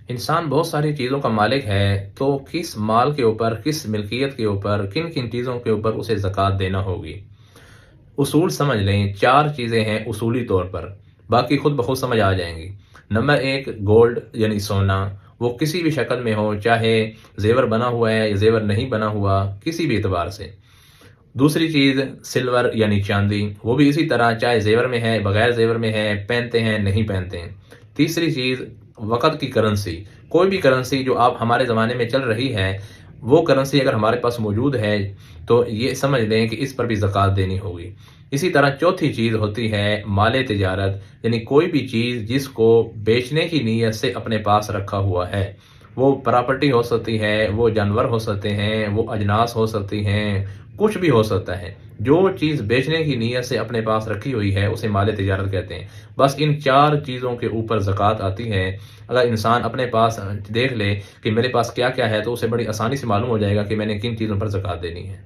انسان بہت ساری چیزوں کا مالک ہے، تو کس مال کے اوپر، کس ملکیت کے اوپر، کن کن چیزوں کے اوپر اسے زکوٰۃ دینا ہوگی؟ اصول سمجھ لیں، 4 چیزیں ہیں اصولی طور پر، باقی خود بخود سمجھ آ جائیں گی۔ نمبر 1، گولڈ یعنی سونا، وہ کسی بھی شکل میں ہو، چاہے زیور بنا ہوا ہے یا زیور نہیں بنا ہوا، کسی بھی اعتبار سے۔ دوسری چیز سلور یعنی چاندی، وہ بھی اسی طرح، چاہے زیور میں ہے، بغیر زیور میں ہے، پہنتے ہیں نہیں پہنتے ہیں۔ تیسری چیز وقت کی کرنسی، کوئی بھی کرنسی جو آپ ہمارے زمانے میں چل رہی ہے، وہ کرنسی اگر ہمارے پاس موجود ہے تو یہ سمجھ لیں کہ اس پر بھی زکوٰۃ دینی ہوگی۔ اسی طرح چوتھی چیز ہوتی ہے مال تجارت، یعنی کوئی بھی چیز جس کو بیچنے کی نیت سے اپنے پاس رکھا ہوا ہے، وہ پراپرٹی ہو سکتی ہے، وہ جانور ہو سکتے ہیں، وہ اجناس ہو سکتی ہیں، کچھ بھی ہو سکتا ہے۔ جو چیز بیچنے کی نیت سے اپنے پاس رکھی ہوئی ہے اسے مال تجارت کہتے ہیں۔ بس ان 4 چیزوں کے اوپر زکوٰۃ آتی ہے۔ اگر انسان اپنے پاس دیکھ لے کہ میرے پاس کیا کیا ہے، تو اسے بڑی آسانی سے معلوم ہو جائے گا کہ میں نے کن چیزوں پر زکوٰۃ دینی ہے۔